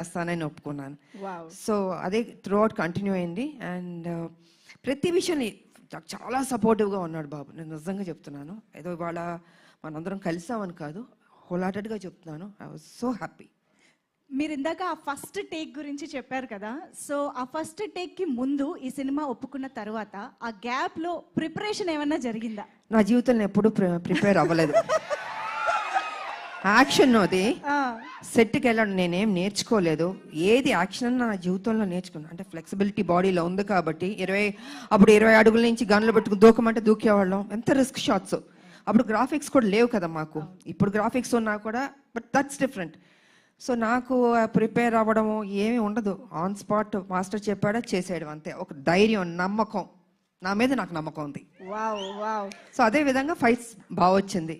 చేస్తానని ఒప్పుకున్నాను. Wow. So అదే త్రూ అవుట్ కంటిన్యూ అయింది. అండ్ ప్రతి విషయాన్ని చాలా సపోర్టివ్గా ఉన్నాడు బాబు. నేను నిజంగా చెప్తున్నాను, ఏదో ఇవాళ మనందరం కలిసామని కాదు, హోల్హార్టెడ్గా చెప్తున్నాను. I was so happy. మీరు ఇందాక ఆ ఫస్ట్ టేక్ గురించి చెప్పారు కదా, సో ఆ ఫస్ట్ టేక్ కి ముందు ఈ సినిమా ఒప్పుకున్న తర్వాత ఆ గ్యాప్ లో ప్రిపరేషన్ ఏమన్నా జరిగిందా? నా జీవితంలో ఎప్పుడూ ప్రిపేర్ అవ్వలేదు. యాక్షన్ అది సెట్కి వెళ్ళడం నేనేం నేర్చుకోలేదు. ఏది యాక్షన్ నా జీవితంలో నేర్చుకున్నాను అంటే ఫ్లెక్సిబిలిటీ బాడీలో ఉంది కాబట్టి. అప్పుడు 20 అడుగుల నుంచి గన్లు పెట్టుకుని దూకమంటే దూకేవాళ్ళం. ఎంత రిస్క్ షాట్స్. అప్పుడు గ్రాఫిక్స్ కూడా లేవు కదా మాకు. ఇప్పుడు గ్రాఫిక్స్ ఉన్నా కూడా, బట్ దట్స్ డిఫరెంట్. సో నాకు ప్రిపేర్ అవ్వడము ఏమీ ఉండదు. ఆన్ స్పాట్ మాస్టర్ చెప్పాడా చేసేయడం అంతే. ఒక ధైర్యం, నమ్మకం, నా మీద నాకు నమ్మకం ఉంది. సో అదే విధంగా ఫైట్స్ బాగా వచ్చింది.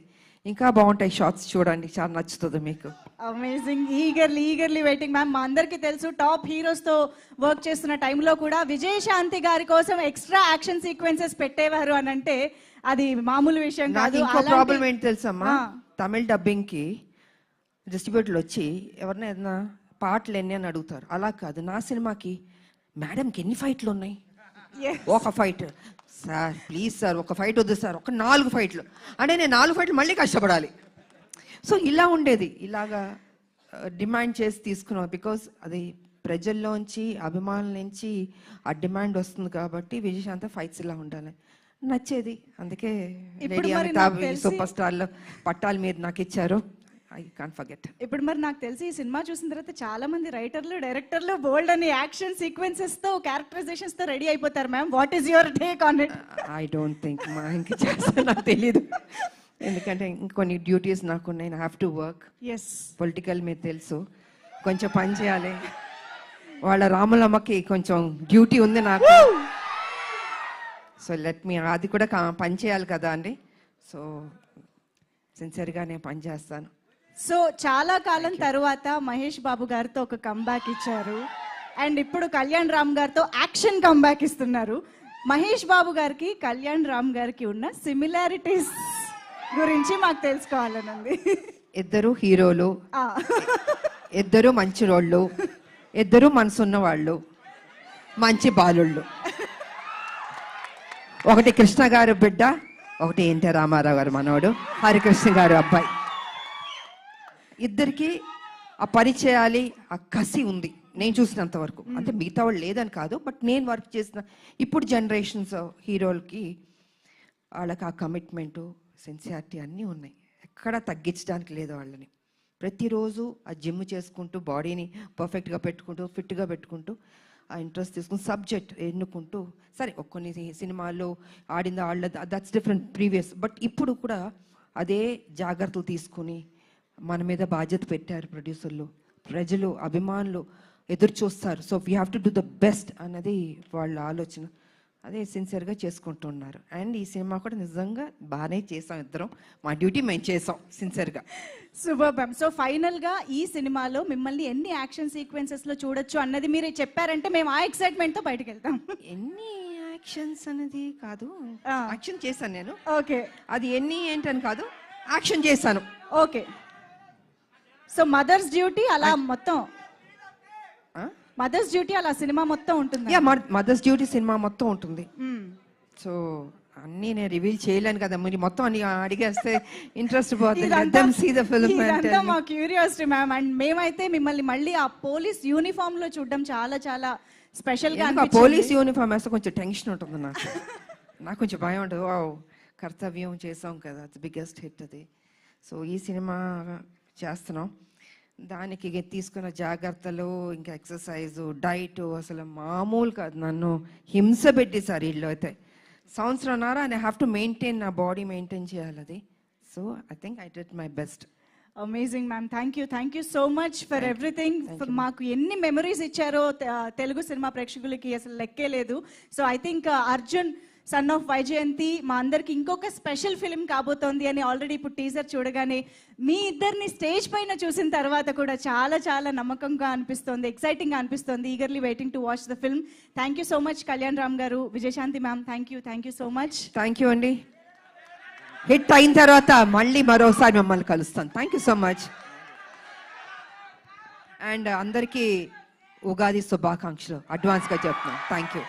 ఇంకా బాగుంటాయి షార్ట్స్, చూడండి, చాలా నచ్చుతుంది మీకు. అమేజింగ్. Eagerly waiting ma'am. మా అందరికీ తెలుసు టాప్ హీరోస్ తో వర్క్ చేస్తున్న టైంలో కూడా విజయశాంతి గారి కోసం ఎక్స్ట్రా యాక్షన్ సీక్వెన్సెస్ పెట్టేవారు అని అంటే అది మామూలు విషయం కాదు. ఇంకో ప్రాబ్లం ఏంటి తెలుసమ్మా, తమిళ డబ్బింగ్ కి డిస్ట్రిబ్యూటర్లు వచ్చి ఎవరైనా ఏదైనా పాటలు ఎన్ని అని అడుగుతారు. అలా కాదు, నా సినిమాకి మేడంకి ఎన్ని ఫైట్లు ఉన్నాయి? ఒక ఫైట్ సార్, ప్లీజ్ సార్, ఒక ఫైట్ వద్దు సార్, ఒక 4 ఫైట్లు అంటే నేను 4 ఫైట్లు మళ్ళీ కష్టపడాలి. సో ఇలా ఉండేది. ఇలాగా డిమాండ్ చేసి తీసుకున్నాం. బికాజ్ అది ప్రజల్లోంచి, అభిమానుల నుంచి ఆ డిమాండ్ వస్తుంది కాబట్టి విజయశాంతి ఫైట్స్ ఇలా ఉండాలి నచ్చేది. అందుకే లేడీ అమితాబ్ సూపర్ స్టార్లో పట్టాల మీద నాకు ఇచ్చారు. I can't forget. ఇప్పుడు మరి నాకు తెలిసి ఈ సినిమా చూసిన తర్వాత చాలా మంది రైటర్లు, డైరెక్టర్లు బోల్డ్ అని యాక్షన్ సీక్వెన్సెస్ తో, క్యారెక్టరైజేషన్స్ తో రెడీ అయిపోతారు ma'am. What is your take on it? I don't think ఇంకా చేస్తా, నాకు తెలియదు. ఎందుకంటే ఇంకొన్ని డ్యూటీస్ నాకున్నాయి. I have to work. Political మీరు తెలుసు, కొంచెం పని చేయాలి. వాళ్ళ రాములమ్మకి కొంచెం డ్యూటీ ఉంది నాకు. సో లెట్ మీ, అది కూడా పని చేయాలి కదా అండి. సో సిన్సియర్గా నేను పని చేస్తాను. సో చాలా కాలం తర్వాత మహేష్ బాబు గారితో ఒక కంబ్యాక్ ఇచ్చారు. అండ్ ఇప్పుడు కళ్యాణ్ రామ్ గారితో యాక్షన్ కంబ్యాక్ ఇస్తున్నారు. మహేష్ బాబు గారికి కళ్యాణ్ రామ్ గారికి ఉన్న సిమిలారిటీస్ గురించి మాకు తెలుసుకోవాలని ఉంది. ఇద్దరు హీరోలు, ఇద్దరు మంచి రోళ్ళు, ఇద్దరు మనసున్న వాళ్ళు, మంచి బాలుళ్ళు. ఒకటి కృష్ణ గారు బిడ్డ, ఒకటి ఎన్టీ రామారావు గారు మనవడు, హరికృష్ణ గారు అబ్బాయి. ఇద్దరికి ఆ పరిచయాలి, ఆ కసి ఉంది నేను చూసినంత వరకు. అంటే మిగతా వాళ్ళు లేదని కాదు, బట్ నేను వర్క్ చేసిన ఇప్పుడు జనరేషన్స్ హీరోలకి వాళ్ళకి ఆ కమిట్మెంటు, సిన్సియారిటీ అన్నీ ఉన్నాయి. ఎక్కడ తగ్గించడానికి లేదు వాళ్ళని. ప్రతిరోజు ఆ జిమ్ చేసుకుంటూ, బాడీని పర్ఫెక్ట్గా పెట్టుకుంటూ, ఫిట్గా పెట్టుకుంటూ, ఆ ఇంట్రెస్ట్ తీసుకుని సబ్జెక్ట్ ఎన్నుకుంటూ, సరే కొన్ని సినిమాల్లో ఆడింది ఆడలేదు, దట్స్ డిఫరెంట్ ప్రీవియస్. బట్ ఇప్పుడు కూడా అదే జాగ్రత్తలు తీసుకుని మన మీద బాధ్యత పెట్టారు ప్రొడ్యూసర్లు, ప్రజలు, అభిమానులు ఎదురు చూస్తారు. So we have to do the best అన్నది వాళ్ళ ఆలోచన. అదే సిన్సియర్గా చేసుకుంటున్నారు. అండ్ ఈ సినిమా కూడా నిజంగా బాగానే చేసాం ఇద్దరం. మా డ్యూటీ మేము చేసాం సిన్సియర్గా. Super ma'am. సో ఫైనల్ గా ఈ సినిమాలో మిమ్మల్ని ఎన్ని యాక్షన్ సీక్వెన్సెస్ లో చూడొచ్చు అన్నది మీరు చెప్పారంటే మేము ఆ ఎక్సైట్మెంట్ తో బయటకు వెళ్తాం. ఎన్ని యాక్షన్స్ అనేది కాదు, యాక్షన్ చేశాను నేను. ఓకే, అది ఎన్ని ఏంటని కాదు, యాక్షన్ చేశాను. ఓకే. సో మదర్స్ డ్యూటీ అలా మొత్తం, మదర్స్ డ్యూటీ అలా సినిమా మొత్తం ఉంటుంది. మదర్స్ డ్యూటీ సినిమా మొత్తం ఉంటుంది. సో అన్నీ నేను రివీల్ చేయలేను కదా, మీరు మొత్తం అన్ని అడిగేస్తే ఇంట్రెస్ట్ పోతుంది. మా క్యూరియాసిటీ మ్యామ్. అండ్ మేమైతే మిమ్మల్ని మళ్ళీ ఆ పోలీస్ యూనిఫామ్ లో చూడడం చాలా చాలా స్పెషల్ గా. పోలీస్ యూనిఫామ్ వేస్తే కొంచెం టెన్షన్ ఉంటుంది నాకు కొంచెం భయం ఉంటుంది. కర్తవ్యం చేసాం కదా, బిగ్గెస్ట్ హిట్ అది. సో ఈ సినిమా చేస్తున్నాం, దానికి తీసుకున్న జాగ్రత్తలు, ఇంకా ఎక్సర్సైజు, డైట్ అసలు మామూలు కాదు. నన్ను హింస పెట్టేశారు వీళ్ళు అయితే. సంవత్సరంన్నర ఐ హ్యావ్ టు మెయింటైన్, నా బాడీ మెయింటైన్ చేయాలి అది. So I think I did my best. Amazing ma'am. Thank you so much for everything. మాకు ఎన్ని మెమరీస్ ఇచ్చారో తెలుగు సినిమా ప్రేక్షకులకి అసలు లెక్కే లేదు. So I think Arjun son of Vyjayanthi మా అందరికి ఇంకొక స్పెషల్ ఫిల్మ్ కాబోతోంది అని ఆల్రెడీ ఇప్పుడు టీజర్ చూడగానే మీ ఇద్దరిని స్టేజ్ పైన చూసిన తర్వాత కూడా చాలా చాలా నమ్మకంగా అనిపిస్తోంది, ఎక్సైటింగ్ గా అనిపిస్తోంది. Eagerly waiting to watch the film. Thank you so much Kalyan Ram గారు, Vijayashanti ma'am. Thank you so much. Thank you అండి. హిట్ అయిన తర్వాత మళ్ళీ మరోసారి మిమ్మల్ని కలుస్తాను. Thank you so much. And అందరికీ ఉగాది శుభాకాంక్షలు అడ్వాన్స్గా చెప్తున్నాను. Thank you.